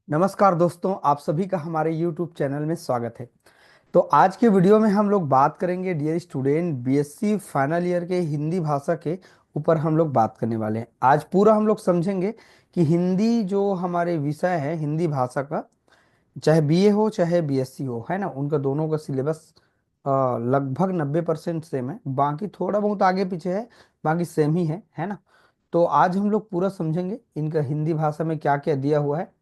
नमस्कार दोस्तों, आप सभी का हमारे YouTube चैनल में स्वागत है। तो आज के वीडियो में हम लोग बात करेंगे dear student, BSc final year के हिंदी भाषा के ऊपर हम लोग बात करने वाले हैं। आज पूरा हम लोग समझेंगे कि हिंदी जो हमारे विषय है हिंदी भाषा का, चाहे बीए हो चाहे बीएससी हो, है ना, उनका दोनों का सिलेबस लगभग 90% सेम है। बाकी थोड़ा बहुत आगे पीछे है, बाकी सेम ही है ना। तो आज हम लोग पूरा समझेंगे इनका हिंदी भाषा में क्या क्या दिया हुआ है।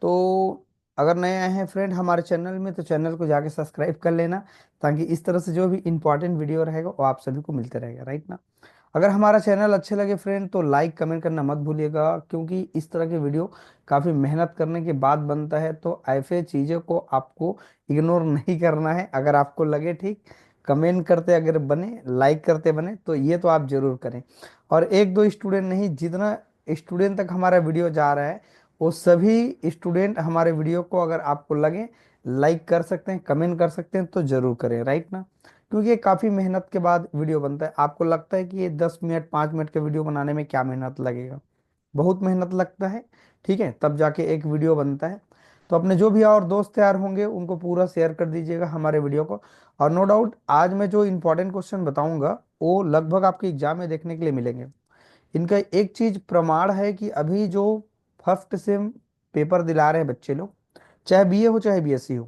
तो अगर नए आए हैं फ्रेंड हमारे चैनल में, तो चैनल को जाके सब्सक्राइब कर लेना, ताकि इस तरह से जो भी इंपॉर्टेंट वीडियो रहेगा वो आप सभी को मिलते रहेगा, राइट ना। अगर हमारा चैनल अच्छे लगे फ्रेंड तो लाइक कमेंट करना मत भूलिएगा, क्योंकि इस तरह के वीडियो काफ़ी मेहनत करने के बाद बनता है। तो ऐसे चीज़ों को आपको इग्नोर नहीं करना है। अगर आपको लगे ठीक, कमेंट करते अगर बने, लाइक करते बने, तो ये तो आप जरूर करें। और एक दो स्टूडेंट नहीं, जितना स्टूडेंट तक हमारा वीडियो जा रहा है वो सभी स्टूडेंट हमारे वीडियो को अगर आपको लगे लाइक कर सकते हैं, कमेंट कर सकते हैं, तो जरूर करें, राइट ना। क्योंकि ये काफ़ी मेहनत के बाद वीडियो बनता है। आपको लगता है कि ये 10 मिनट 5 मिनट के वीडियो बनाने में क्या मेहनत लगेगा? बहुत मेहनत लगता है, ठीक है, तब जाके एक वीडियो बनता है। तो अपने जो भी और दोस्त यार होंगे उनको पूरा शेयर कर दीजिएगा हमारे वीडियो को। और नो डाउट आज मैं जो इंपॉर्टेंट क्वेश्चन बताऊंगा वो लगभग आपके एग्जाम में देखने के लिए मिलेंगे। इनका एक चीज प्रमाण है कि अभी जो फर्स्ट सेम पेपर दिला रहे हैं बच्चे लोग, चाहे बीए हो चाहे बीएससी हो,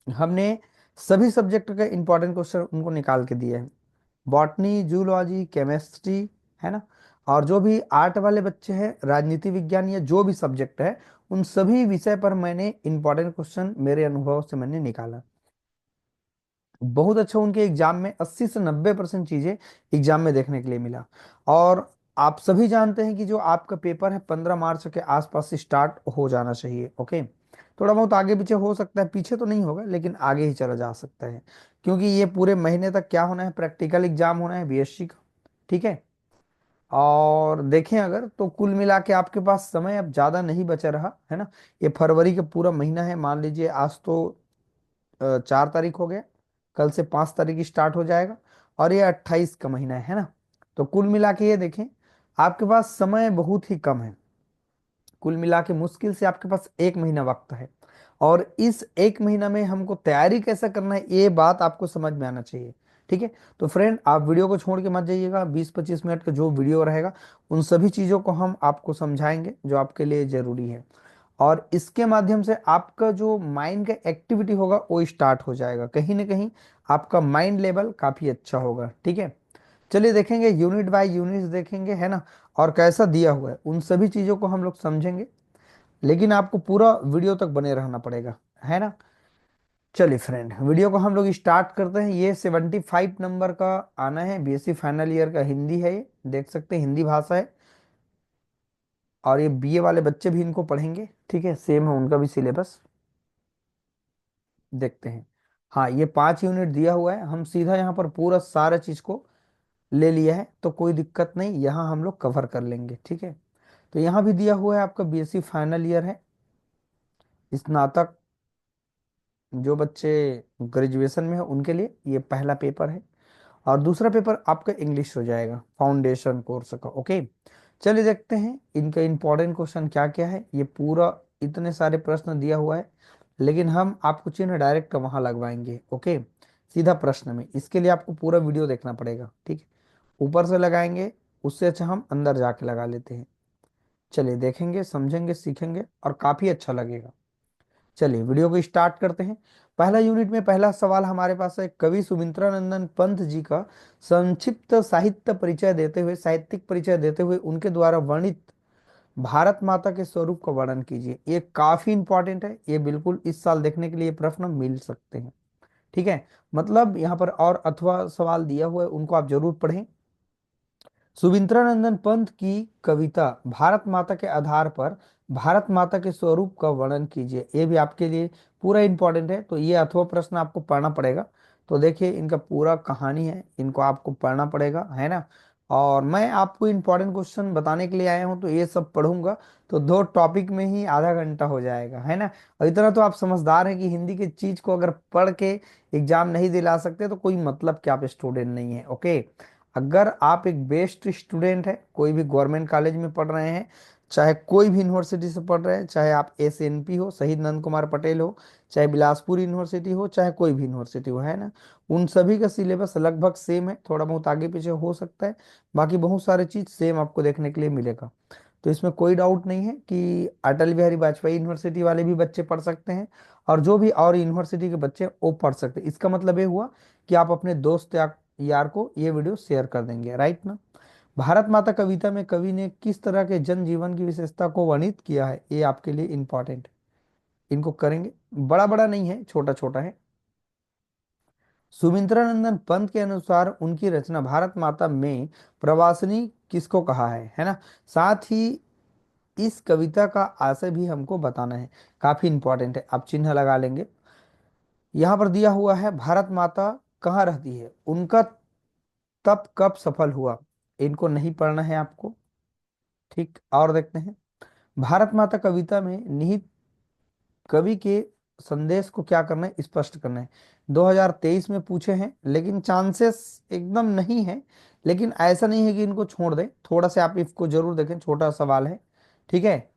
हमने सभी सब्जेक्ट का इंपॉर्टेंट क्वेश्चन उनको निकाल के दिए हैं। बॉटनी, जूलॉजी, केमिस्ट्री, है ना। और जो भी आर्ट वाले बच्चे हैं, राजनीति विज्ञान या जो भी सब्जेक्ट है, उन सभी विषय पर मैंने इंपॉर्टेंट क्वेश्चन मेरे अनुभव से मैंने निकाला। बहुत अच्छा उनके एग्जाम में 80 से 90% चीजें एग्जाम में देखने के लिए मिला। और आप सभी जानते हैं कि जो आपका पेपर है 15 मार्च के आसपास से स्टार्ट हो जाना चाहिए। ओके, थोड़ा बहुत आगे पीछे हो सकता है, पीछे तो नहीं होगा लेकिन आगे ही चला जा सकता है। क्योंकि ये पूरे महीने तक क्या होना है, प्रैक्टिकल एग्जाम होना है बीएससी का, ठीक है। और देखें अगर तो कुल मिला के आपके पास समय अब ज्यादा नहीं बचा रहा, है ना। ये फरवरी का पूरा महीना है, मान लीजिए आज तो 4 तारीख हो गया, कल से 5 तारीख स्टार्ट हो जाएगा, और ये 28 का महीना है ना। तो कुल मिला के ये देखें, आपके पास समय बहुत ही कम है। कुल मिला के मुश्किल से आपके पास 1 महीना वक्त है। और इस 1 महीना में हमको तैयारी कैसा करना है ये बात आपको समझ में आना चाहिए, ठीक है। तो फ्रेंड आप वीडियो को छोड़ के मत जाइएगा, 20-25 मिनट का जो वीडियो रहेगा उन सभी चीज़ों को हम आपको समझाएंगे जो आपके लिए जरूरी है। और इसके माध्यम से आपका जो माइंड का एक्टिविटी होगा वो स्टार्ट हो जाएगा, कहीं ना कहीं आपका माइंड लेवल काफ़ी अच्छा होगा, ठीक है। चलिए देखेंगे, यूनिट बाय यूनिट देखेंगे, है ना। और कैसा दिया हुआ है उन सभी चीज़ों को हम लोग समझेंगे। लेकिन आपको पूरा वीडियो तक बने रहना पड़ेगा, है ना। चलिए फ्रेंड, वीडियो को हम लोग स्टार्ट करते हैं। ये 75 नंबर का आना है, बीएससी फाइनल ईयर का हिंदी है, ये देख सकते हैं हिंदी भाषा है। और ये बीए वाले बच्चे भी इनको पढ़ेंगे, ठीक है, सेम है उनका भी सिलेबस। देखते हैं। हाँ, ये 5 यूनिट दिया हुआ है, हम सीधा यहाँ पर पूरा सारा चीज को ले लिया है, तो कोई दिक्कत नहीं, यहाँ हम लोग कवर कर लेंगे, ठीक है। तो यहाँ भी दिया हुआ है आपका बीएससी फाइनल ईयर है, स्नातक जो बच्चे ग्रेजुएशन में है उनके लिए ये पहला पेपर है। और दूसरा पेपर आपका इंग्लिश हो जाएगा, फाउंडेशन कोर्स का। ओके, चलिए देखते हैं इनका इंपॉर्टेंट क्वेश्चन क्या क्या है। ये पूरा इतने सारे प्रश्न दिया हुआ है, लेकिन हम आपको चिन्ह डायरेक्ट वहां लगवाएंगे। ओके, सीधा प्रश्न में, इसके लिए आपको पूरा वीडियो देखना पड़ेगा, ठीक है। ऊपर से लगाएंगे, उससे अच्छा हम अंदर जाके लगा लेते हैं। चलिए देखेंगे, समझेंगे, सीखेंगे और काफी अच्छा लगेगा। चलिए वीडियो को स्टार्ट करते हैं। पहला यूनिट में पहला सवाल हमारे पास है, कवि सुमित्रानंदन पंत जी का संक्षिप्त साहित्य परिचय देते हुए, साहित्यिक परिचय देते हुए उनके द्वारा वर्णित भारत माता के स्वरूप का वर्णन कीजिए। ये काफी इंपॉर्टेंट है, ये बिल्कुल इस साल देखने के लिए प्रश्न मिल सकते हैं, ठीक है। मतलब यहाँ पर और अथवा सवाल दिया हुआ है, उनको आप जरूर पढ़ें। सुमित्रानंदन पंत की कविता भारत माता के आधार पर भारत माता के स्वरूप का वर्णन कीजिए, ये भी आपके लिए पूरा इंपॉर्टेंट है। तो ये अथवा प्रश्न आपको पढ़ना पड़ेगा। तो देखिए इनका पूरा कहानी है, इनको आपको पढ़ना पड़ेगा, है ना। और मैं आपको इंपॉर्टेंट क्वेश्चन बताने के लिए आया हूँ, तो ये सब पढ़ूंगा तो 2 टॉपिक में ही आधा घंटा हो जाएगा, है ना। और इतना तो आप समझदार हैं कि हिंदी की चीज को अगर पढ़ के एग्जाम नहीं दिला सकते तो कोई मतलब कि आप स्टूडेंट नहीं है। ओके, अगर आप एक बेस्ट स्टूडेंट है, कोई भी गवर्नमेंट कॉलेज में पढ़ रहे हैं, चाहे कोई भी यूनिवर्सिटी से पढ़ रहे हैं, चाहे आप SNP हो, शहीद नंद कुमार पटेल हो, चाहे बिलासपुर यूनिवर्सिटी हो, चाहे कोई भी यूनिवर्सिटी हो, है ना, उन सभी का सिलेबस लगभग सेम है, थोड़ा बहुत आगे पीछे हो सकता है, बाकी बहुत सारे चीज सेम आपको देखने के लिए मिलेगा। तो इसमें कोई डाउट नहीं है कि अटल बिहारी वाजपेयी यूनिवर्सिटी वाले भी बच्चे पढ़ सकते हैं, और जो भी और यूनिवर्सिटी के बच्चे हैं, वो पढ़ सकते हैं। इसका मतलब ये हुआ कि आप अपने दोस्त या यार को ये वीडियो शेयर कर देंगे, राइट ना। भारत माता कविता में कवि ने किस तरह के जन जीवन की विशेषता को वर्णित किया है, ये आपके लिए इंपॉर्टेंट है। इनको करेंगे, बड़ा बड़ा नहीं है, छोटा छोटा है। सुमित्रा नंदन पंत के अनुसार उनकी रचना भारत माता में प्रवासिनी किसको कहा है ना। साथ ही इस कविता का आशय भी हमको बताना है, काफी इंपॉर्टेंट है, आप चिन्ह लगा लेंगे। यहाँ पर दिया हुआ है भारत माता कहाँ रहती है, उनका तप कब सफल हुआ, इनको नहीं पढ़ना है आपको। ठीक, और देखते हैं भारत माता कविता में निहित कवि के संदेश को क्या करना है, स्पष्ट करना है। 2023 में पूछे हैं, लेकिन चांसेस एकदम नहीं है, लेकिन ऐसा नहीं है कि इनको छोड़ दें, थोड़ा सा आप इसको जरूर देखें, छोटा सवाल है, ठीक है,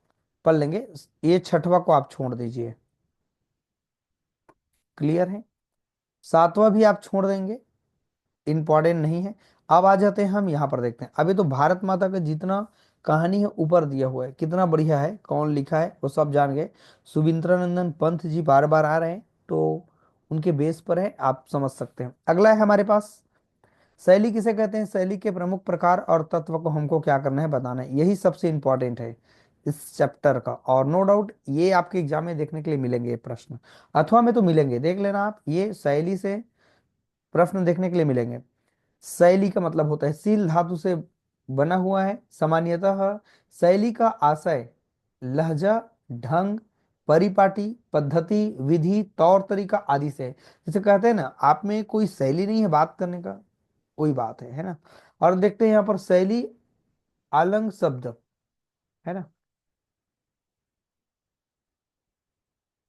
पढ़ लेंगे। ये छठवा को आप छोड़ दीजिए, क्लियर है। सातवां भी आप छोड़ देंगे, इंपॉर्टेंट नहीं है। अब आ जाते हैं हम यहाँ पर, देखते हैं अभी तो भारत माता का जितना कहानी है ऊपर दिया हुआ है, कितना बढ़िया है, कौन लिखा है वो सब जान गए। सुबिंद्रानंदन पंत जी बार बार आ रहे हैं, तो उनके बेस पर है, आप समझ सकते हैं। अगला है हमारे पास, शैली किसे कहते हैं, शैली के प्रमुख प्रकार और तत्व को हमको क्या करना है, बताना है, यही सबसे इंपॉर्टेंट है इस चैप्टर का। और नो डाउट ये आपके एग्जाम में देखने के लिए मिलेंगे ये प्रश्न, अथवा में तो मिलेंगे, देख लेना आप, ये शैली से प्रश्न देखने के लिए मिलेंगे। शैली का मतलब होता है सील धातु से बना हुआ है। सामान्यतः शैली का आशय लहजा, ढंग, परिपाटी, पद्धति, विधि, तौर तरीका आदि से है। जैसे कहते हैं ना, आप में कोई शैली नहीं है बात करने का, कोई बात है ना। और देखते हैं यहाँ पर शैली आलंग शब्द है ना,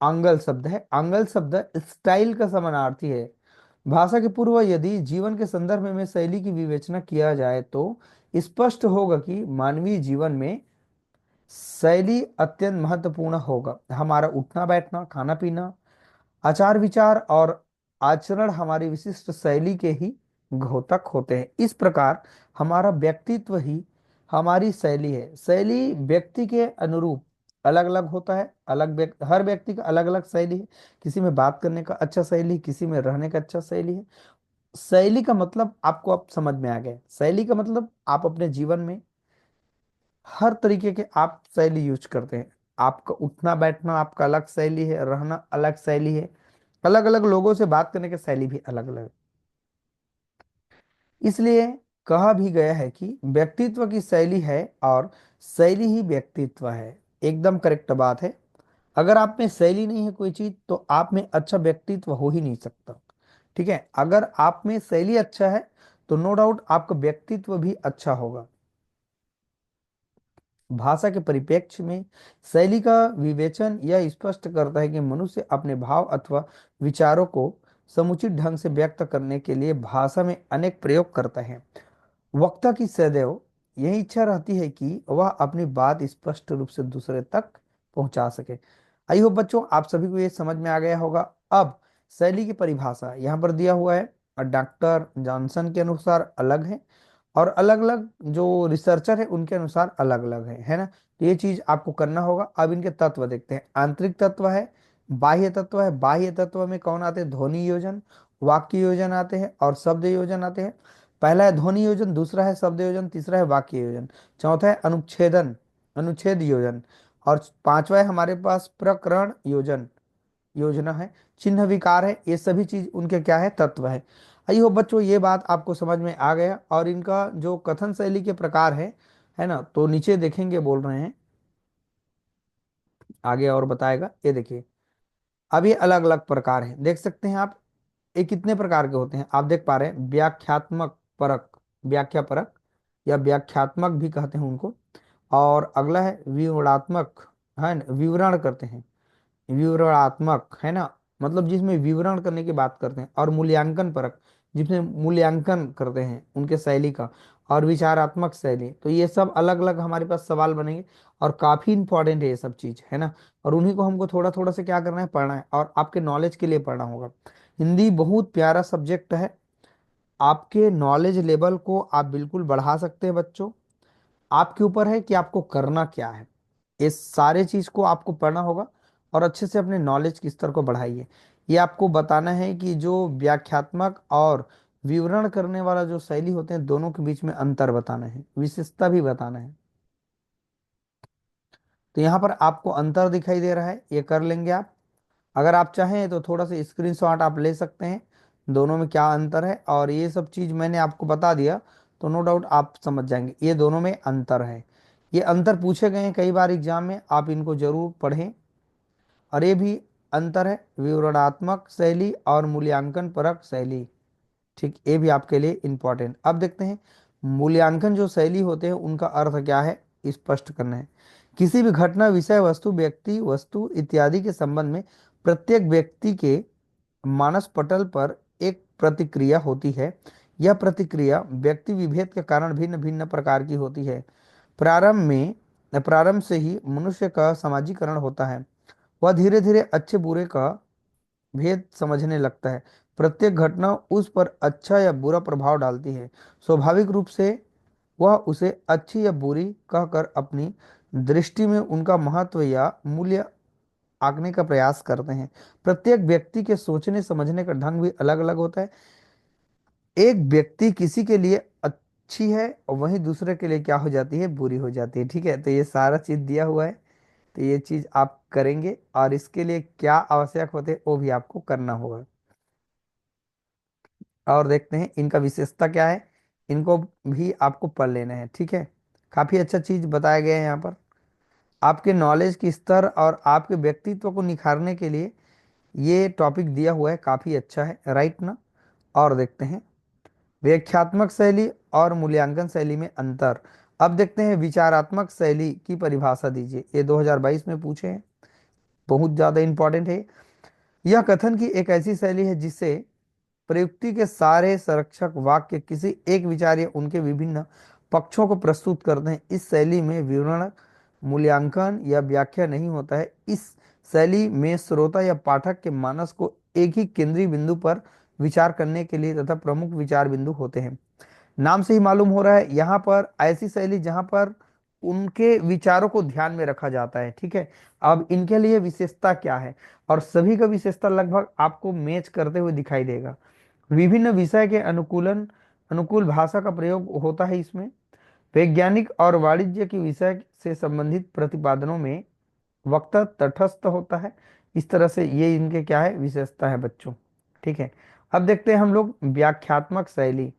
आंगल शब्द है, आंगल शब्द स्टाइल का समानार्थी है। भाषा के पूर्व यदि जीवन के संदर्भ में शैली की विवेचना किया जाए तो स्पष्ट होगा कि मानवीय जीवन में शैली अत्यंत महत्वपूर्ण होगा। हमारा उठना बैठना, खाना पीना, आचार विचार और आचरण हमारी विशिष्ट शैली के ही घोतक होते हैं। इस प्रकार हमारा व्यक्तित्व ही हमारी शैली है। शैली व्यक्ति के अनुरूप अलग अलग होता है, हर व्यक्ति का अलग अलग शैली है। किसी में बात करने का अच्छा शैली, किसी में रहने का अच्छा शैली है। शैली का मतलब आपको अब समझ में आ गया, शैली का मतलब आप अपने जीवन में हर तरीके के आप शैली यूज करते हैं। आपका उठना बैठना आपका अलग शैली है, रहना अलग शैली है, अलग अलग लोगों से बात करने की शैली भी अलग अलग। इसलिए कहा भी गया है कि व्यक्तित्व की शैली है और शैली ही व्यक्तित्व है। एकदम करेक्ट बात है। अगर आप में शैली नहीं है कोई चीज, तो आप में अच्छा व्यक्तित्व हो ही नहीं सकता। ठीक है, अगर आप में शैली अच्छा है तो नो डाउट आपका व्यक्तित्व भी अच्छा होगा। भाषा के परिप्रेक्ष्य में शैली का विवेचन यह स्पष्ट करता है कि मनुष्य अपने भाव अथवा विचारों को समुचित ढंग से व्यक्त करने के लिए भाषा में अनेक प्रयोग करता है। वक्ता की सदैव यही इच्छा रहती है कि वह अपनी बात स्पष्ट रूप से दूसरे तक पहुंचा सके। आई होप बच्चों आप सभी को ये समझ में आ गया होगा। अब शैली की परिभाषा यहाँ पर दिया हुआ है, और डॉक्टर जॉनसन के अनुसार अलग है, और अलग अलग जो रिसर्चर है उनके अनुसार अलग अलग है ना। तो ये चीज आपको करना होगा। अब इनके तत्व देखते हैं। आंतरिक तत्व है, बाह्य तत्व है। बाह्य तत्व में कौन आते हैं, ध्वनि योजन, वाक्य योजन आते हैं, और शब्द योजन आते हैं। पहला है ध्वनि योजन, दूसरा है शब्द योजन, तीसरा है वाक्य योजन, चौथा है अनुच्छेदन, अनुच्छेद योजन, और पांचवा है हमारे पास प्रकरण योजन, योजना है, चिन्ह विकार है। ये सभी चीज उनके क्या है, तत्व है। आई हो बच्चों ये बात आपको समझ में आ गया। और इनका जो कथन शैली के प्रकार है ना, तो नीचे देखेंगे बोल रहे हैं, आगे और बताएगा। ये देखिए, अब ये अलग अलग प्रकार हैं, देख सकते हैं आप। ये कितने प्रकार के होते हैं आप देख पा रहे हैं। व्याख्यात्मक परक, व्याख्या परक, या व्याख्यात्मक भी कहते हैं उनको। और अगला है विवरणात्मक, है ना, विवरण करते हैं, विवरणात्मक है ना, मतलब जिसमें विवरण करने की बात करते हैं। और मूल्यांकन परक, जिसमें मूल्यांकन करते हैं उनके शैली का। और विचारात्मक शैली। तो ये सब अलग अलग हमारे पास सवाल बनेंगे और काफी इंपॉर्टेंट है ये सब चीज, है ना। और उन्हीं को हमको थोड़ा थोड़ा से क्या करना है, पढ़ना है, और आपके नॉलेज के लिए पढ़ना होगा। हिंदी बहुत प्यारा सब्जेक्ट है, आपके नॉलेज लेवल को आप बिल्कुल बढ़ा सकते हैं बच्चों। आपके ऊपर है कि आपको करना क्या है। इस सारे चीज को आपको पढ़ना होगा और अच्छे से अपने नॉलेज के स्तर को बढ़ाइए। ये आपको बताना है कि जो व्याख्यात्मक और विवरण करने वाला जो शैली होते हैं, दोनों के बीच में अंतर बताना है, विशेषता भी बताना है। तो यहाँ पर आपको अंतर दिखाई दे रहा है, ये कर लेंगे आप। अगर आप चाहें तो थोड़ा सा स्क्रीनशॉट आप ले सकते हैं, दोनों में क्या अंतर है, और ये सब चीज मैंने आपको बता दिया तो नो डाउट आप समझ जाएंगे ये दोनों में अंतर है। ये अंतर पूछे गए हैं कई बार एग्जाम में, आप इनको जरूर पढ़ें। और ये भी अंतर है विवरणात्मक शैली और मूल्यांकन परक शैली। ठीक, ये भी आपके लिए इंपॉर्टेंट। अब देखते हैं मूल्यांकन जो शैली होते हैं उनका अर्थ क्या है, स्पष्ट करना है। किसी भी घटना, विषय, वस्तु, व्यक्ति, वस्तु इत्यादि के संबंध में प्रत्येक व्यक्ति के मानस पटल पर एक प्रतिक्रिया होती है। यह प्रतिक्रिया व्यक्ति विभेद के कारण भिन्न भिन्न प्रकार की होती है। प्रारंभ से ही मनुष्य का समाजीकरण होता है। वह धीरे धीरे अच्छे बुरे का भेद समझने लगता है। प्रत्येक घटना उस पर अच्छा या बुरा प्रभाव डालती है। स्वाभाविक रूप से वह उसे अच्छी या बुरी कहकर अपनी दृष्टि में उनका महत्व या मूल्य आंकने का प्रयास करते हैं। प्रत्येक व्यक्ति के सोचने समझने का ढंग भी अलग अलग होता है। एक व्यक्ति किसी के लिए अच्छी है और वहीं दूसरे के लिए क्या हो जाती है, बुरी हो जाती है। ठीक है, तो ये सारा चीज दिया हुआ है, तो ये चीज आप करेंगे और इसके लिए क्या आवश्यक होते हैं वो भी आपको करना होगा। और देखते हैं इनका विशेषता क्या है, इनको भी आपको पढ़ लेना है। ठीक है, काफी अच्छा चीज बताया गया है यहाँ पर। आपके नॉलेज की स्तर और आपके व्यक्तित्व को निखारने के लिए ये टॉपिक दिया हुआ है, काफी अच्छा है, राइट ना। और देखते हैं व्याख्यात्मक शैली और मूल्यांकन शैली में अंतर। अब देखते हैं विचारात्मक शैली की परिभाषा दीजिए, ये 2022 में पूछे हैं, बहुत ज्यादा इंपॉर्टेंट है। यह कथन की एक ऐसी शैली है जिससे प्रयुक्ति के सारे संरक्षक वाक्य किसी एक विचार या उनके विभिन्न पक्षों को प्रस्तुत करते हैं। इस शैली में विवरण, मूल्यांकन या व्याख्या नहीं होता है। इस शैली में श्रोता या पाठक के मानस को एक ही केंद्रीय बिंदु पर विचार करने के लिए तथा प्रमुख विचार बिंदु होते हैं। नाम से ही मालूम हो रहा है यहाँ पर ऐसी शैली जहां पर उनके विचारों को ध्यान में रखा जाता है। ठीक है, अब इनके लिए विशेषता क्या है, और सभी का विशेषता लगभग आपको मैच करते हुए दिखाई देगा। विभिन्न विषय के अनुकूल भाषा का प्रयोग होता है इसमें। वैज्ञानिक और वाणिज्य के विषय से संबंधित प्रतिपादनों में वक्ता तटस्थ होता है। इस तरह से ये इनके क्या है, विशेषता है बच्चों। ठीक है, अब देखते हैं हम लोग व्याख्यात्मक शैली।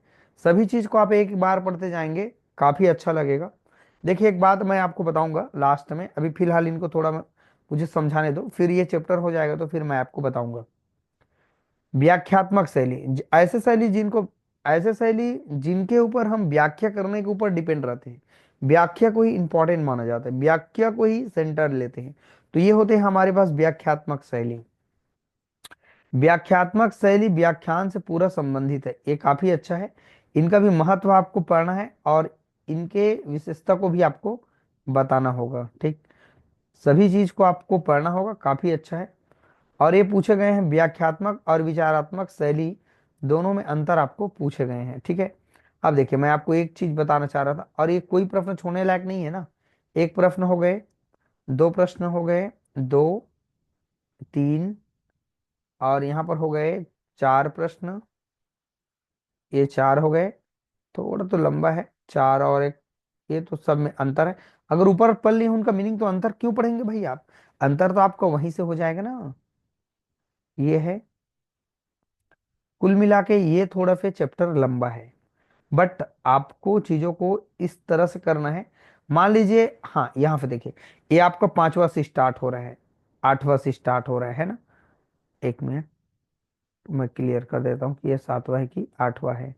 सभी चीज को आप एक बार पढ़ते जाएंगे, काफी अच्छा लगेगा। देखिए एक बात मैं आपको बताऊंगा लास्ट में, अभी फिलहाल इनको थोड़ा मुझे समझाने दो, फिर ये चैप्टर हो जाएगा तो फिर मैं आपको बताऊंगा। व्याख्यात्मक शैली ऐसे शैली जिनके ऊपर हम व्याख्या करने के ऊपर डिपेंड रहते हैं, व्याख्या को ही इंपॉर्टेंट माना जाता है, व्याख्या को ही सेंटर लेते हैं, तो ये होते हैं हमारे पास व्याख्यात्मक शैली। व्याख्यात्मक शैली व्याख्यान से पूरा संबंधित है, ये काफी अच्छा है। इनका भी महत्व आपको पढ़ना है और इनके विशेषता को भी आपको बताना होगा। ठीक, सभी चीज को आपको पढ़ना होगा, काफी अच्छा है। और ये पूछे गए हैं व्याख्यात्मक और विचारात्मक शैली, दोनों में अंतर आपको पूछे गए हैं। ठीक है, अब देखिए मैं आपको एक चीज बताना चाह रहा था, और ये कोई प्रश्न छोड़ने लायक नहीं है ना। एक प्रश्न हो गए, दो प्रश्न हो गए, दो, तीन, और यहाँ पर हो गए चार प्रश्न, ये चार हो गए। थोड़ा तो लंबा है, चार और एक, ये तो सब में अंतर है। अगर ऊपर पढ़ ली उनका मीनिंग तो अंतर क्यों पढ़ेंगे भाई आप, अंतर तो आपको वहीं से हो जाएगा ना। ये है, कुल मिला के ये थोड़ा सा चैप्टर लंबा है, बट आपको चीजों को इस तरह से करना है। मान लीजिए, हाँ यहाँ पे देखिए, ये आपका पांचवा से स्टार्ट हो रहा है, आठवां से स्टार्ट हो रहा है ना। एक मिनट, तो मैं क्लियर कर देता हूँ कि ये सातवां है कि आठवां है।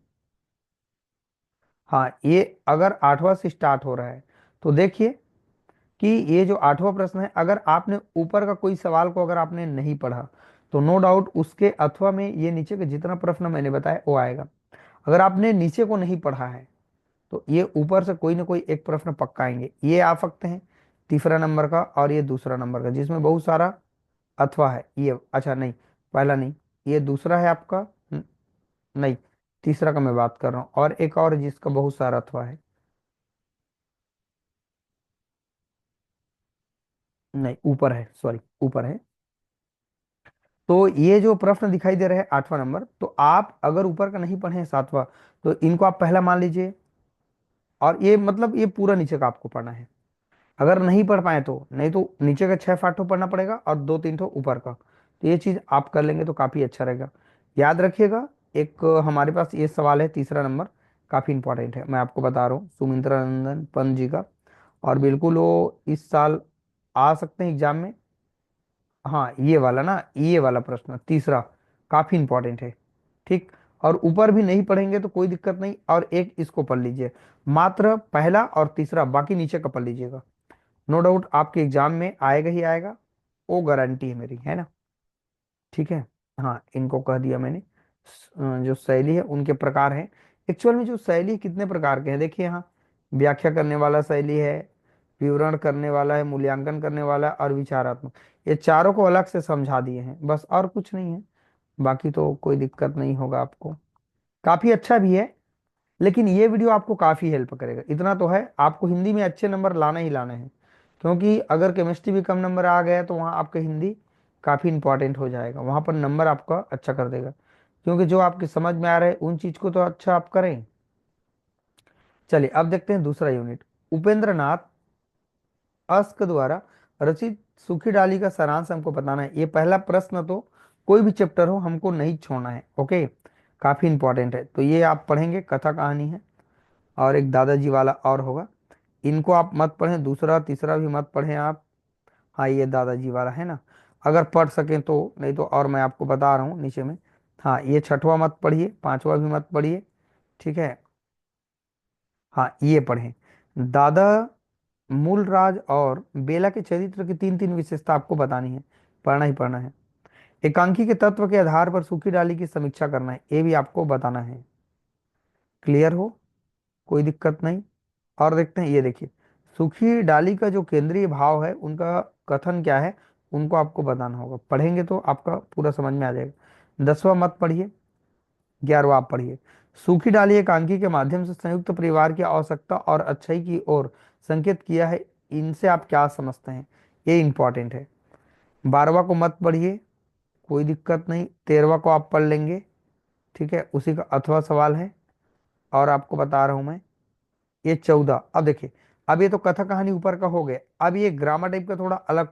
हाँ, ये अगर आठवां से स्टार्ट हो रहा है तो देखिए कि ये जो आठवां प्रश्न है, अगर आपने ऊपर का कोई सवाल को अगर आपने नहीं पढ़ा तो नो डाउट उसके अथवा में ये नीचे का जितना प्रश्न मैंने बताया वो आएगा। अगर आपने नीचे को नहीं पढ़ा है तो ये ऊपर से कोई ना कोई एक प्रश्न पक्का आएंगे, ये आ सकते हैं तीसरा नंबर का और ये दूसरा नंबर का, जिसमें बहुत सारा अथवा है। ये अच्छा नहीं, पहला नहीं, ये दूसरा है आपका। नहीं, तीसरा का मैं बात कर रहा हूँ, और एक और है जिसका बहुत सारा अथवा है। नहीं, ऊपर है, सॉरी, ऊपर है। तो ये जो प्रश्न दिखाई दे रहा है 8वां नंबर, तो आप अगर ऊपर का नहीं पढ़े हैं 7वां, तो इनको आप पहला मान लीजिए, और ये मतलब ये पूरा नीचे का आपको पढ़ना है। अगर नहीं पढ़ पाए तो, नहीं तो नीचे का 6 पाठों पढ़ना पड़ेगा और 2-3 ठो ऊपर का, तो ये चीज आप कर लेंगे तो काफी अच्छा रहेगा। याद रखिएगा, एक हमारे पास ये सवाल है तीसरा नंबर, काफी इंपॉर्टेंट है, मैं आपको बता रहा हूँ, सुमित्रा नंदन पंत जी का, और बिल्कुल वो इस साल आ सकते हैं एग्जाम में। हाँ, ये वाला ना, ये वाला प्रश्न तीसरा काफी इंपॉर्टेंट है। ठीक, और ऊपर भी नहीं पढ़ेंगे तो कोई दिक्कत नहीं, और एक इसको पढ़ लीजिए, मात्र पहला और तीसरा, बाकी नीचे का पढ़ लीजिएगा। नो डाउट आपके एग्जाम में आएगा ही आएगा, वो गारंटी है मेरी, है ना। ठीक है। हाँ, इनको कह दिया मैंने। जो शैली है उनके प्रकार हैं। एक्चुअल में जो शैली कितने प्रकार के हैं देखिए, यहाँ व्याख्या करने वाला शैली है, विवरण करने वाला है, मूल्यांकन करने वाला है, और विचारात्मक। ये चारों को अलग से समझा दिए हैं, बस और कुछ नहीं है। बाकी तो कोई दिक्कत नहीं होगा आपको, काफी अच्छा भी है। लेकिन ये वीडियो आपको काफी हेल्प करेगा, इतना तो है, आपको हिंदी में अच्छे नंबर लाना ही लाना है। क्योंकि अगर केमिस्ट्री भी कम नंबर आ गया तो वहाँ आपका हिंदी काफी इंपॉर्टेंट हो जाएगा, वहां पर नंबर आपका अच्छा कर देगा। क्योंकि जो आपकी समझ में आ रहा है उन चीज को तो अच्छा आप करें। चलिए अब देखते हैं दूसरा यूनिट। उपेंद्र नाथ अस्क द्वारा रचित सूखी डाली का सारांश हमको बताना है। ये पहला प्रश्न तो कोई भी चैप्टर हो हमको नहीं छोड़ना है, ओके। काफी इंपॉर्टेंट है, तो ये आप पढ़ेंगे, कथा कहानी है, और एक दादाजी वाला और होगा। इनको आप मत पढ़ें, दूसरा तीसरा भी मत पढ़ें आप। हाँ, ये दादाजी वाला है ना, अगर पढ़ सकें तो, नहीं तो और मैं आपको बता रहा हूँ नीचे में। हाँ, ये छठवां मत पढ़िए, पांचवा भी मत पढ़िए। ठीक है। हाँ, ये पढ़ें। दादा मूलराज और बेला के चरित्र की तीन तीन विशेषता आपको बतानी है, पढ़ना ही पढ़ना है। एकांकी के तत्व के आधार पर सूखी डाली की समीक्षा करना है, ये भी आपको बताना है। क्लियर हो, कोई दिक्कत नहीं। और देखते हैं, ये देखिए, सूखी डाली का जो केंद्रीय भाव है उनका कथन क्या है, उनको आपको बताना होगा, पढ़ेंगे तो आपका पूरा समझ में आ जाएगा। 10वां मत पढ़िए, 11वां आप पढ़िए। सूखी डाली एकांकी के माध्यम से संयुक्त परिवार की आवश्यकता और अच्छाई की ओर संकेत किया है, इनसे आप क्या समझते हैं, ये इंपॉर्टेंट है। 12वां को मत पढ़िए, कोई दिक्कत नहीं, 13वां को आप पढ़ लेंगे। ठीक है, उसी का अथवा सवाल है, और आपको बता रहा हूं मैं। ये 14, अब देखिए, अब ये तो कथा कहानी ऊपर का हो गया, अब ये ग्रामर टाइप का थोड़ा अलग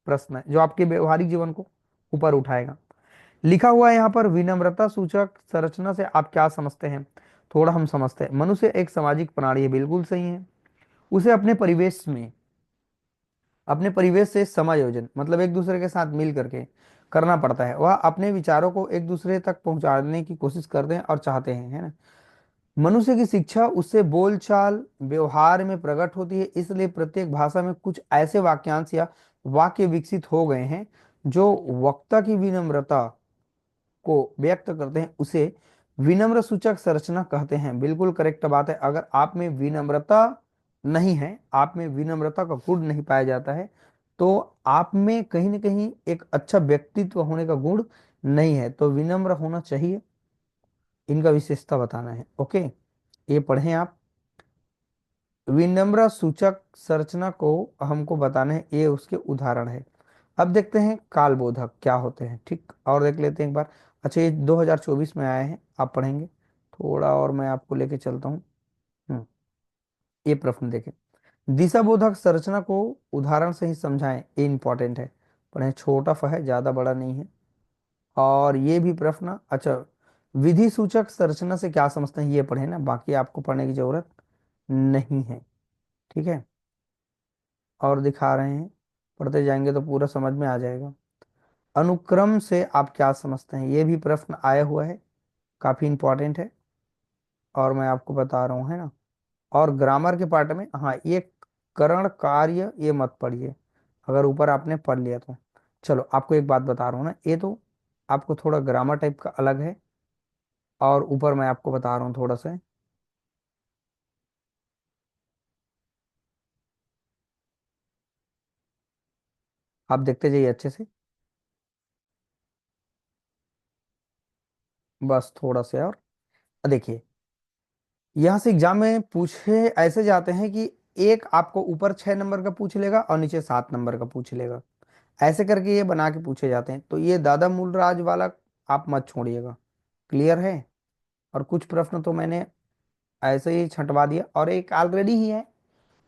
प्रश्न है जो आपके व्यवहारिक जीवन को ऊपर उठाएगा। लिखा हुआ है यहाँ पर, विनम्रता सूचक संरचना से आप क्या समझते हैं। थोड़ा हम समझते हैं, मनुष्य एक सामाजिक प्राणी है, बिल्कुल सही है। उसे अपने परिवेश से समायोजन, मतलब एक दूसरे के साथ मिल करके करना पड़ता है। वह अपने विचारों को एक दूसरे तक पहुंचाने की कोशिश करते हैं और चाहते हैं, है ना। मनुष्य की शिक्षा उससे बोलचाल व्यवहार में प्रकट होती है, इसलिए प्रत्येक भाषा में कुछ ऐसे वाक्यांश या वाक्य विकसित हो गए हैं जो वक्ता की विनम्रता को व्यक्त करते हैं, उसे विनम्र सूचक संरचना कहते हैं। बिल्कुल करेक्ट बात है, अगर आप में विनम्रता नहीं है, आप में विनम्रता का गुण नहीं पाया जाता है, तो आप में कहीं ना कहीं एक अच्छा व्यक्तित्व होने का गुण नहीं है, तो विनम्र होना चाहिए, इनका विशेषता बताना है, ओके। ये पढ़ें आप। विनम्र सूचक संरचना को हमको बताना है, ये उसके उदाहरण है। अब देखते हैं कालबोधक क्या होते हैं, ठीक, और देख लेते हैं एक बार। अच्छा, ये 2024 में आए हैं, आप पढ़ेंगे थोड़ा, और मैं आपको लेके चलता हूँ। हम्म, ये प्रश्न देखें, दिशा बोधक संरचना को उदाहरण से ही समझाएं, ये इंपॉर्टेंट है। पढ़ें, छोटा फ है, ज्यादा बड़ा नहीं है। और ये भी प्रश्न, अच्छा, विधि सूचक संरचना से क्या समझते हैं, ये पढ़े ना, बाकी आपको पढ़ने की जरूरत नहीं है। ठीक है, और दिखा रहे हैं, पढ़ते जाएंगे तो पूरा समझ में आ जाएगा। अनुक्रम से आप क्या समझते हैं, ये भी प्रश्न आया हुआ है, काफी इंपॉर्टेंट है, और मैं आपको बता रहा हूँ, है ना। और ग्रामर के पार्ट में, हाँ, ये करण कार्य ये मत पढ़िए, अगर ऊपर आपने पढ़ लिया तो। चलो, आपको एक बात बता रहा हूँ ना, ये तो आपको थोड़ा ग्रामर टाइप का अलग है, और ऊपर मैं आपको बता रहा हूँ थोड़ा सा। आप देखते जाइए अच्छे से। बस थोड़ा सा और देखिए, यहाँ से एग्जाम में पूछे ऐसे जाते हैं कि एक आपको ऊपर 6 नंबर का पूछ लेगा और नीचे 7 नंबर का पूछ लेगा। ऐसे करके ये बना के पूछे जाते हैं, तो ये दादा मूलराज वाला आप मत छोड़िएगा। क्लियर है। और कुछ प्रश्न तो मैंने ऐसे ही छंटवा दिया, और एक ऑलरेडी ही है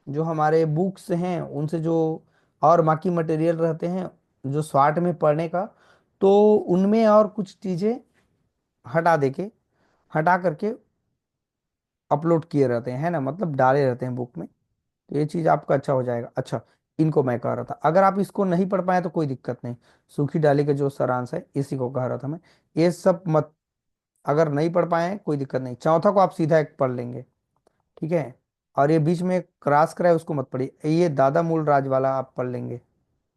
जो हमारे बुक्स हैं उनसे जो और बाकी मटेरियल रहते हैं जो शॉर्ट में पढ़ने का, तो उनमें और कुछ चीज़ें हटा देके, हटा करके अपलोड किए रहते हैं, है ना, मतलब डाले रहते हैं बुक में। तो ये चीज़ आपका अच्छा हो जाएगा। अच्छा, इनको मैं कह रहा था, अगर आप इसको नहीं पढ़ पाए तो कोई दिक्कत नहीं। सूखी डाली का जो सारांश है इसी को कह रहा था मैं। ये सब मत, अगर नहीं पढ़ पाए हैं कोई दिक्कत नहीं, चौथा को आप सीधा एक पढ़ लेंगे। ठीक है। और ये बीच में क्रॉस करा है उसको मत पढ़िए, ये दादा मूल राज वाला आप पढ़ लेंगे।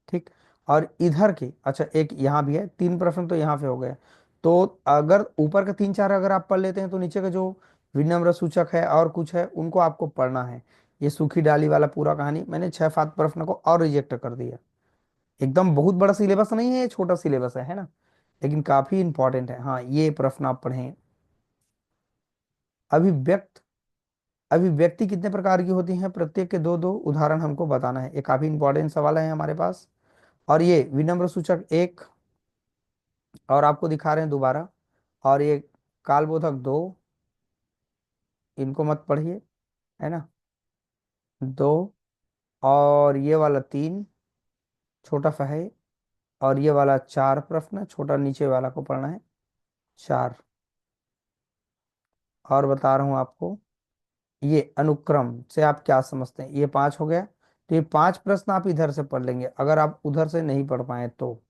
ठीक। और इधर की, अच्छा एक यहाँ भी है, 3 प्रश्न तो यहाँ पे हो गए। तो अगर ऊपर का 3 4 अगर आप पढ़ लेते हैं तो नीचे का जो विनम्र सूचक है और कुछ है उनको आपको पढ़ना है। ये सूखी डाली वाला पूरा कहानी मैंने 6 7 प्रश्न को और रिजेक्ट कर दिया। एकदम बहुत बड़ा सिलेबस नहीं है, ये छोटा सिलेबस है ना, लेकिन काफी इंपॉर्टेंट है। हाँ, ये प्रश्न आप पढ़ें। अभिव्यक्त अभिव्यक्ति कितने प्रकार की होती हैं, प्रत्येक के दो दो उदाहरण हमको बताना है। ये काफी इंपॉर्टेंट सवाल है हमारे पास। और ये विनम्र सूचक एक, और आपको दिखा रहे हैं दोबारा। और ये कालबोधक दो, इनको मत पढ़िए, है ना, दो। और ये वाला तीन, छोटा सा है। और ये वाला 4 प्रश्न, छोटा नीचे वाला को पढ़ना है, 4। और बता रहा हूँ आपको, ये अनुक्रम से आप क्या समझते हैं, ये 5 हो गया। तो ये 5 प्रश्न आप इधर से पढ़ लेंगे अगर आप उधर से नहीं पढ़ पाए तो।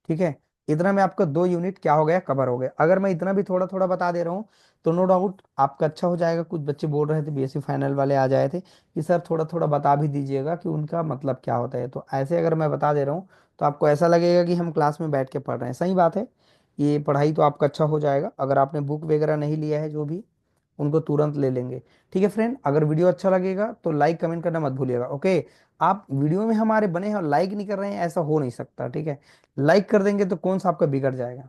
ठीक है। इतना में आपका 2 यूनिट क्या हो गया, कवर हो गया। अगर मैं इतना भी थोड़ा थोड़ा बता दे रहा हूँ तो नो डाउट आपका अच्छा हो जाएगा। कुछ बच्चे बोल रहे थे, बीएससी फाइनल वाले आ जाए थे कि सर थोड़ा थोड़ा बता भी दीजिएगा कि उनका मतलब क्या होता है। तो ऐसे अगर मैं बता दे रहा हूँ तो आपको ऐसा लगेगा कि हम क्लास में बैठ के पढ़ रहे हैं। सही बात है। ये पढ़ाई तो आपका अच्छा हो जाएगा। अगर आपने बुक वगैरह नहीं लिया है जो भी, उनको तुरंत ले लेंगे। ठीक है फ्रेंड, अगर वीडियो अच्छा लगेगा तो लाइक कमेंट करना मत भूलिएगा। ओके। आप वीडियो में हमारे बने हैं और लाइक नहीं कर रहे हैं, ऐसा हो नहीं सकता। ठीक है। लाइक कर देंगे तो कौन सा आपका बिगड़ जाएगा।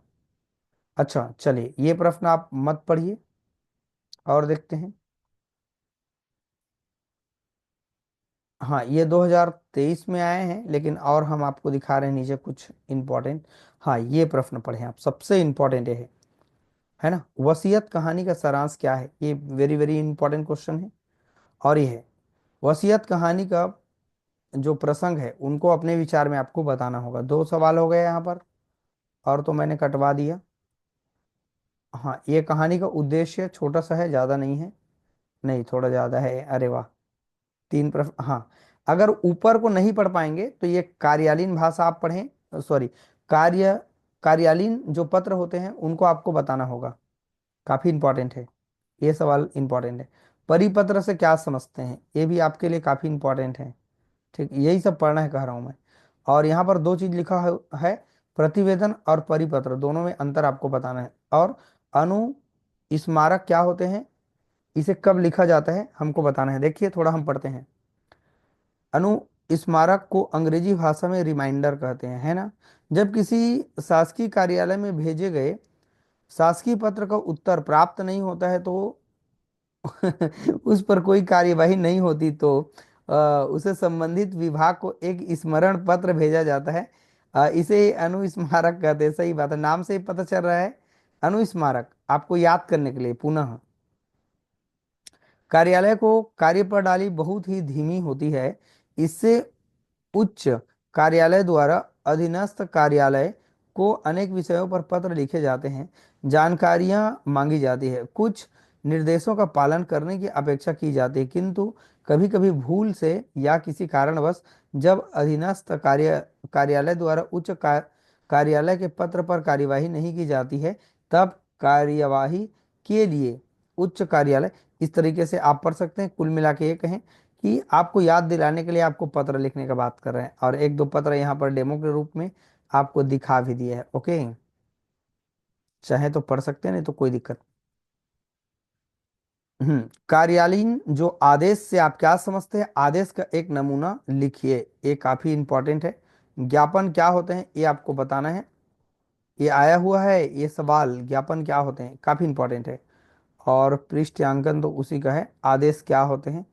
अच्छा चलिए, ये प्रश्न आप मत पढ़िए और देखते हैं। हाँ, ये 2023 में आए हैं, लेकिन और हम आपको दिखा रहे हैं नीचे कुछ इंपॉर्टेंट। हाँ, ये प्रश्न पढ़ें आप, सबसे इंपॉर्टेंट ये है ना, वसीयत कहानी का सारांश क्या है। ये वेरी वेरी इंपॉर्टेंट क्वेश्चन है। और ये है, वसीयत कहानी का जो प्रसंग है उनको अपने विचार में आपको बताना होगा। 2 सवाल हो गए यहाँ पर, और तो मैंने कटवा दिया। हाँ, ये कहानी का उद्देश्य छोटा सा है, ज़्यादा नहीं है। नहीं, थोड़ा ज़्यादा है, अरे वाह। 3 प्रश्न, हाँ। अगर ऊपर को नहीं पढ़ पाएंगे तो ये कार्यालीन भाषा आप पढ़ें, सॉरी, कार्य कार्यालीन जो पत्र होते हैं उनको आपको बताना होगा। काफ़ी इंपॉर्टेंट है, ये सवाल इंपॉर्टेंट है। परिपत्र से क्या समझते हैं, ये भी आपके लिए काफ़ी इंपॉर्टेंट है। ठीक, यही सब पढ़ना है कह रहा हूँ मैं। और यहाँ पर 2 चीज लिखा है, प्रतिवेदन और परिपत्र, दोनों में अंतर आपको बताना है। और अनु स्मारक क्या होते हैं, इसे कब लिखा जाता है हमको बताना है। देखिए थोड़ा हम पढ़ते हैं। अनु स्मारक को अंग्रेजी भाषा में रिमाइंडर कहते हैं, है ना। जब किसी शासकीय कार्यालय में भेजे गए शासकीय पत्र का उत्तर प्राप्त नहीं होता है तो उस पर कोई कार्यवाही नहीं होती तो उसे संबंधित विभाग को एक स्मरण पत्र भेजा जाता है। इसे अनुस्मारक कहते हैं। सही बात है, नाम से ही पता चल रहा है। अनुस्मारक आपको याद करने के लिए पुनः, कार्यालय को कार्य प्रणाली बहुत ही धीमी होती है। इससे उच्च कार्यालय द्वारा अधीनस्थ कार्यालय को अनेक विषयों पर पत्र लिखे जाते हैं, जानकारियां मांगी जाती है, कुछ निर्देशों का पालन करने की अपेक्षा की जाती है, किंतु कभी कभी भूल से या किसी कारणवश जब अधीनस्थ कार्यालय द्वारा कार्यालय के पत्र पर कार्यवाही नहीं की जाती है, तब कार्यवाही के लिए उच्च कार्यालय, इस तरीके से आप पढ़ सकते हैं। कुल मिला के ये कहें कि आपको याद दिलाने के लिए आपको पत्र लिखने का बात कर रहे हैं, और एक दो पत्र यहाँ पर डेमो के रूप में आपको दिखा भी दिया है। ओके, चाहे तो पढ़ सकते हैं, नहीं तो कोई दिक्कत। कार्यालयीन जो आदेश से आप क्या समझते हैं, आदेश का एक नमूना लिखिए, ये काफी इंपॉर्टेंट है। ज्ञापन क्या होते हैं ये आपको बताना है। ये आया हुआ है ये सवाल, ज्ञापन क्या होते हैं, काफी इंपॉर्टेंट है। और पृष्ठांकन तो उसी का है। आदेश क्या होते हैं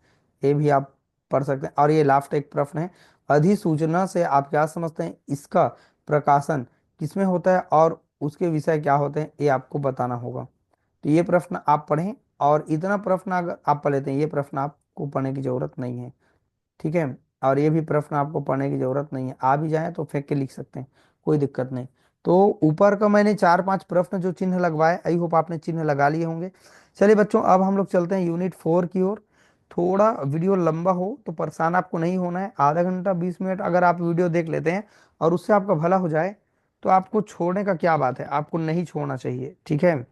ये भी आप पढ़ सकते हैं। और ये लास्ट एक प्रश्न है, अधिसूचना से आप क्या समझते हैं, इसका प्रकाशन किसमें होता है और उसके विषय क्या होते हैं ये आपको बताना होगा। तो ये प्रश्न आप पढ़ें, और इतना प्रश्न अगर आप पढ़ लेते हैं, ये प्रश्न आपको पढ़ने की जरूरत नहीं है, ठीक है। और ये भी प्रश्न आपको पढ़ने की जरूरत नहीं है, आ भी जाए तो फेंक के लिख सकते हैं, कोई दिक्कत नहीं। तो ऊपर का मैंने 4-5 प्रश्न जो चिन्ह लगवाए, आई होप आपने चिन्ह लगा लिए होंगे। चलिए बच्चों, अब हम लोग चलते हैं यूनिट 4 की ओर। थोड़ा वीडियो लंबा हो तो परेशान आपको नहीं होना है, आधा घंटा 20 मिनट अगर आप वीडियो देख लेते हैं और उससे आपका भला हो जाए तो आपको छोड़ने का क्या बात है, आपको नहीं छोड़ना चाहिए, ठीक है।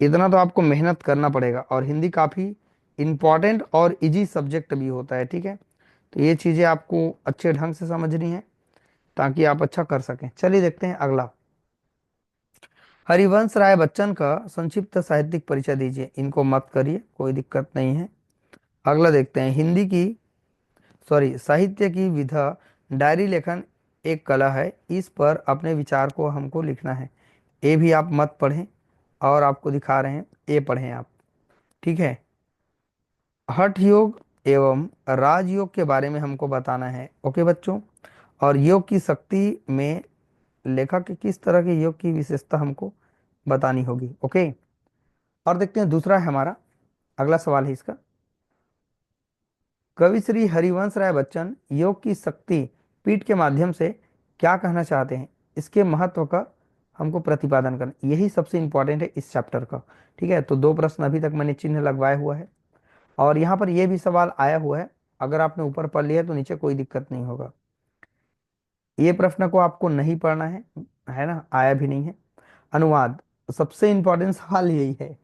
इतना तो आपको मेहनत करना पड़ेगा, और हिंदी काफ़ी इम्पॉर्टेंट और इजी सब्जेक्ट भी होता है, ठीक है। तो ये चीज़ें आपको अच्छे ढंग से समझनी है ताकि आप अच्छा कर सकें। चलिए देखते हैं अगला। हरिवंश राय बच्चन का संक्षिप्त साहित्यिक परिचय दीजिए। इनको मत करिए, कोई दिक्कत नहीं है। अगला देखते हैं, हिंदी की साहित्य की विधा डायरी लेखन एक कला है, इस पर अपने विचार को हमको लिखना है। ये भी आप मत पढ़ें, और आपको दिखा रहे हैं, ये पढ़ें आप, ठीक है। हठ योग एवं राजयोग के बारे में हमको बताना है, ओके बच्चों। और योग की शक्ति में लेखक के किस तरह के योग की विशेषता हमको बतानी होगी, ओके। और देखते हैं दूसरा है हमारा, अगला सवाल है इसका। कवि श्री हरिवंश राय बच्चन योग की शक्ति पीठ के माध्यम से क्या कहना चाहते हैं, इसके महत्व का हमको प्रतिपादन करना, यही सबसे इंपॉर्टेंट है इस चैप्टर का, ठीक है। तो 2 प्रश्न अभी तक मैंने चिन्ह लगवाया हुआ है, और यहाँ पर यह भी सवाल आया हुआ है। अगर आपने ऊपर पढ़ लिया तो नीचे कोई दिक्कत नहीं होगा। ये प्रश्न को आपको नहीं पढ़ना है ना, आया भी नहीं है। अनुवाद, सबसे इंपॉर्टेंट सवाल यही है,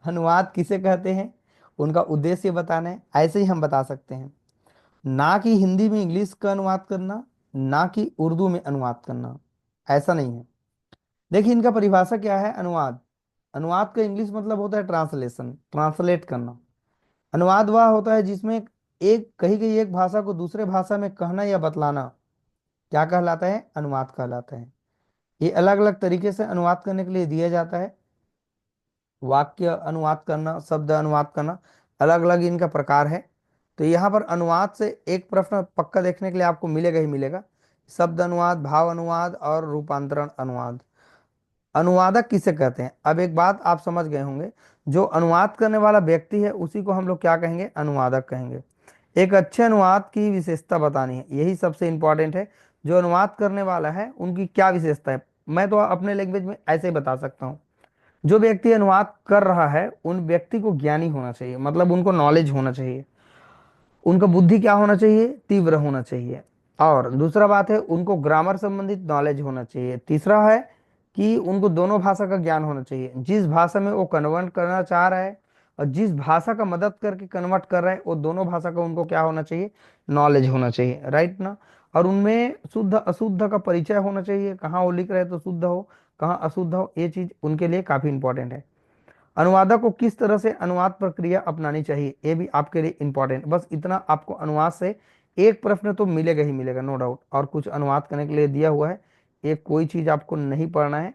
अनुवाद किसे कहते हैं, उनका उद्देश्य बताना है। ऐसे ही हम बता सकते हैं, ना कि हिंदी में इंग्लिश का अनुवाद करना, ना कि उर्दू में अनुवाद करना, ऐसा नहीं है। देखिए इनका परिभाषा क्या है, अनुवाद, अनुवाद का इंग्लिश मतलब होता है ट्रांसलेशन, ट्रांसलेट करना। अनुवाद वह होता है जिसमें एक कही गई एक भाषा को दूसरे भाषा में कहना या बतलाना, क्या कहलाता है, अनुवाद कहलाता है। ये अलग अलग तरीके से अनुवाद करने के लिए दिया जाता है। वाक्य अनुवाद करना, शब्द अनुवाद करना, अलग अलग इनका प्रकार है। तो यहाँ पर अनुवाद से एक प्रश्न पक्का देखने के लिए आपको मिलेगा ही मिलेगा, शब्द अनुवाद, भाव अनुवाद और रूपांतरण अनुवाद। अनुवादक किसे कहते हैं, अब एक बात आप समझ गए होंगे, जो अनुवाद करने वाला व्यक्ति है उसी को हम लोग क्या कहेंगे, अनुवादक कहेंगे। एक अच्छे अनुवाद की विशेषता बतानी है, यही सबसे इंपॉर्टेंट है। जो अनुवाद करने वाला है उनकी क्या विशेषता है, मैं तो अपने लैंग्वेज में ऐसे ही बता सकता हूँ। जो व्यक्ति अनुवाद कर रहा है उन व्यक्ति को ज्ञानी होना चाहिए, मतलब उनको नॉलेज होना चाहिए, उनका बुद्धि क्या होना चाहिए, तीव्र होना चाहिए। और दूसरा बात है, उनको ग्रामर संबंधित नॉलेज होना चाहिए। तीसरा है कि उनको दोनों भाषा का ज्ञान होना चाहिए, जिस भाषा में वो कन्वर्ट करना चाह रहा है और जिस भाषा का मदद करके कन्वर्ट कर रहा है, वो दोनों भाषा का उनको क्या होना चाहिए, नॉलेज होना चाहिए, राइट ना। और उनमें शुद्ध अशुद्ध का परिचय होना चाहिए, कहाँ वो लिख रहे हैं तो शुद्ध हो, कहाँ अशुद्ध हो, ये चीज उनके लिए काफी इंपॉर्टेंट है। अनुवादक को किस तरह से अनुवाद प्रक्रिया अपनानी चाहिए, ये भी आपके लिए इंपॉर्टेंट। बस इतना आपको अनुवाद से एक प्रश्न तो मिलेगा ही मिलेगा, नो डाउट। और कुछ अनुवाद करने के लिए दिया हुआ है, ये कोई चीज आपको नहीं पढ़ना है,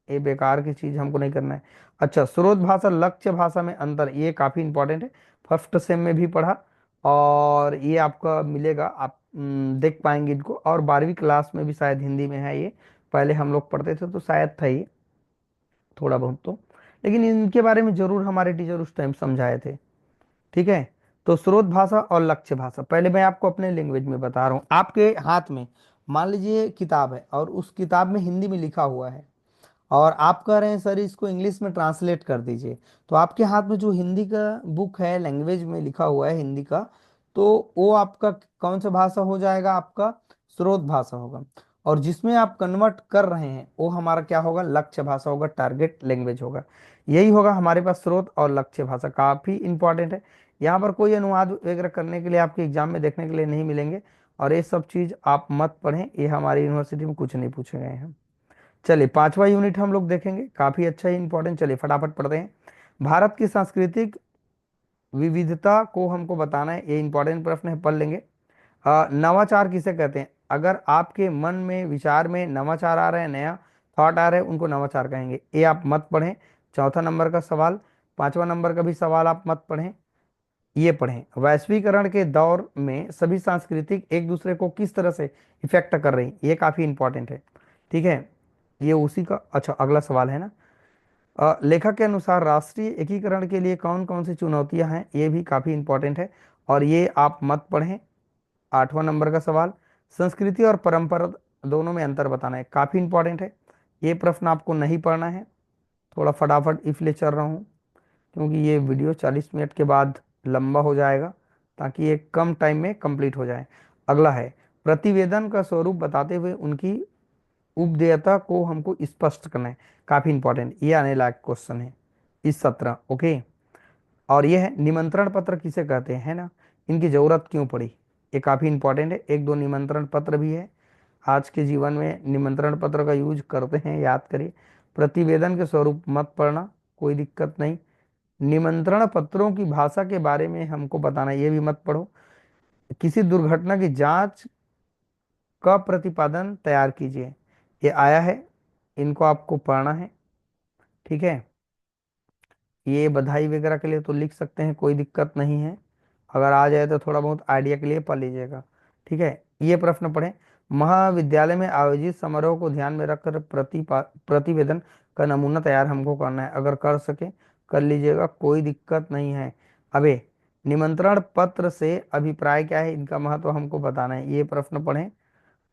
ये बेकार की चीज हमको नहीं करना है। अच्छा, स्रोत भाषा लक्ष्य भाषा में अंतर, ये काफी इंपॉर्टेंट है, फर्स्ट सेम में भी पढ़ा, और ये आपका मिलेगा, आप देख पाएंगे इनको। और 12वीं क्लास में भी शायद हिंदी में है ये, पहले हम लोग पढ़ते थे तो शायद था ये, थोड़ा बहुत तो, लेकिन इनके बारे में जरूर हमारे टीचर उस टाइम समझाए थे, ठीक है। तो स्रोत भाषा और लक्ष्य भाषा, पहले मैं आपको अपने लैंग्वेज में बता रहा हूँ। आपके हाथ में मान लीजिए किताब है, और उस किताब में हिंदी में लिखा हुआ है, और आप कह रहे हैं सर इसको इंग्लिश में ट्रांसलेट कर दीजिए। तो आपके हाथ में जो हिंदी का बुक है, लैंग्वेज में लिखा हुआ है हिंदी का, तो वो आपका कौन सा भाषा हो जाएगा, आपका स्रोत भाषा होगा। और जिसमें आप कन्वर्ट कर रहे हैं वो हमारा क्या होगा, लक्ष्य भाषा होगा, टारगेट लैंग्वेज होगा। यही होगा हमारे पास स्रोत और लक्ष्य भाषा, काफी इंपॉर्टेंट है। यहाँ पर कोई अनुवाद वगैरह करने के लिए आपके एग्जाम में देखने के लिए नहीं मिलेंगे, और ये सब चीज आप मत पढ़ें, ये हमारी यूनिवर्सिटी में कुछ नहीं पूछे गए हैं। चलिए 5वां यूनिट हम लोग देखेंगे, काफी अच्छा ही इंपॉर्टेंट। चलिए फटाफट पढ़ते हैं। भारत की सांस्कृतिक विविधता को हमको बताना है, ये इंपॉर्टेंट प्रश्न है, पढ़ लेंगे। नवाचार किसे कहते हैं, अगर आपके मन में विचार में नवाचार आ रहे हैं, नया थॉट आ रहे हैं, उनको नवाचार कहेंगे। ये आप मत पढ़ें। चौथा नंबर का सवाल, पांचवा नंबर का भी सवाल आप मत पढ़ें। ये पढ़ें, वैश्वीकरण के दौर में सभी सांस्कृतिक एक दूसरे को किस तरह से इफेक्ट कर रही, ये काफी इंपॉर्टेंट है। ठीक है, ये उसी का अच्छा अगला सवाल है ना। लेखक के अनुसार राष्ट्रीय एकीकरण के लिए कौन कौन सी चुनौतियां हैं, ये भी काफी इंपॉर्टेंट है और ये आप मत पढ़ें। आठवां नंबर का सवाल, संस्कृति और परंपरा दोनों में अंतर बताना है, काफी इंपॉर्टेंट है। ये प्रश्न आपको नहीं पढ़ना है। थोड़ा फटाफट इसलिए चल रहा हूँ क्योंकि ये वीडियो 40 मिनट के बाद लंबा हो जाएगा, ताकि ये कम टाइम में कंप्लीट हो जाए। अगला है, प्रतिवेदन का स्वरूप बताते हुए उनकी उपदेयता को हमको स्पष्ट करना है, काफी इंपॉर्टेंट, ये आने लायक क्वेश्चन है इस सत्र। ओके, और ये है निमंत्रण पत्र किसे कहते हैं, है ना, इनकी जरूरत क्यों पड़ी, ये काफी इंपॉर्टेंट है। एक दो निमंत्रण पत्र भी है, आज के जीवन में निमंत्रण पत्र का यूज करते हैं, याद करिए। प्रतिवेदन के स्वरूप मत पढ़ना, कोई दिक्कत नहीं। निमंत्रण पत्रों की भाषा के बारे में हमको बताना, ये भी मत पढ़ो। किसी दुर्घटना की जांच का प्रतिपादन तैयार कीजिए, ये आया है, इनको आपको पढ़ना है। ठीक है, ये बधाई वगैरह के लिए तो लिख सकते हैं, कोई दिक्कत नहीं है। अगर आ जाए तो थोड़ा बहुत आइडिया के लिए पढ़ लीजिएगा। ठीक है, ये प्रश्न पढ़ें, महाविद्यालय में आयोजित समारोह को ध्यान में रखकर प्रतिवेदन का नमूना तैयार हमको करना है, अगर कर सके कर लीजिएगा, कोई दिक्कत नहीं है। अबे, निमंत्रण पत्र से अभिप्राय क्या है, इनका महत्व हमको बताना है, ये प्रश्न पढ़ें।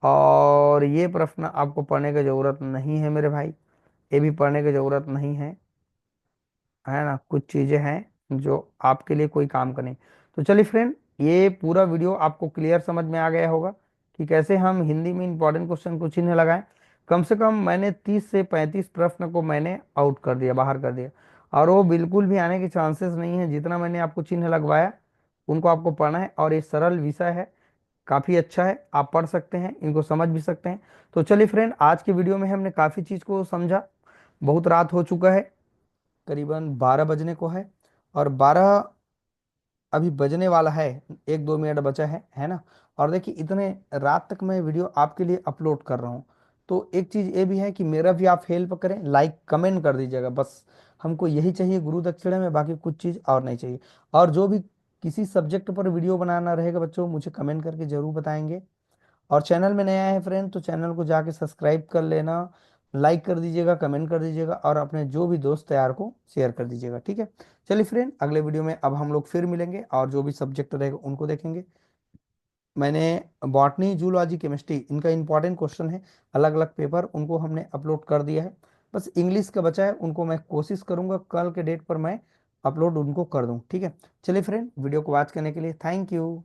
और ये प्रश्न आपको पढ़ने की जरूरत नहीं है मेरे भाई, ये भी पढ़ने की जरूरत नहीं है ना, कुछ चीजें हैं जो आपके लिए कोई काम करें। तो चलिए फ्रेंड, ये पूरा वीडियो आपको क्लियर समझ में आ गया होगा कि कैसे हम हिंदी में इंपॉर्टेंट क्वेश्चन को चिन्ह लगाएं। कम से कम मैंने 30 से 35 प्रश्न को मैंने आउट कर दिया, बाहर कर दिया, और वो बिल्कुल भी आने के चांसेस नहीं है। जितना मैंने आपको चिन्ह लगवाया उनको आपको पढ़ना है, और ये सरल विषय है, काफी अच्छा है, आप पढ़ सकते हैं, इनको समझ भी सकते हैं। तो चलिए फ्रेंड, आज की वीडियो में हमने काफी चीज को समझा। बहुत रात हो चुका है, करीबन 12 बजने को है, और 12 अभी बजने वाला है, 1-2 मिनट बचा है ना। और देखिए, इतने रात तक मैं वीडियो आपके लिए अपलोड कर रहा हूँ, तो एक चीज ये भी है कि मेरा भी आप हेल्प करें, लाइक कमेंट कर दीजिएगा, बस हमको यही चाहिए गुरु दक्षिणा में, बाकी कुछ चीज और नहीं चाहिए। और जो भी किसी सब्जेक्ट पर वीडियो बनाना रहेगा बच्चों, मुझे कमेंट करके जरूर बताएंगे। और चैनल में नया है फ्रेंड, तो चैनल को जाके सब्सक्राइब कर लेना, लाइक कर दीजिएगा, कमेंट कर दीजिएगा, और अपने जो भी दोस्त यार को शेयर कर दीजिएगा। ठीक है, चलिए फ्रेंड, अगले वीडियो में अब हम लोग फिर मिलेंगे और जो भी सब्जेक्ट रहेगा उनको देखेंगे। मैंने बॉटनी, जूलॉजी, केमिस्ट्री, इनका इंपॉर्टेंट क्वेश्चन है, अलग अलग पेपर, उनको हमने अपलोड कर दिया है। बस इंग्लिश का बचा है, उनको मैं कोशिश करूंगा कल के डेट पर मैं अपलोड उनको कर दूं। ठीक है, चलिए फ्रेंड, वीडियो को वॉच करने के लिए थैंक यू।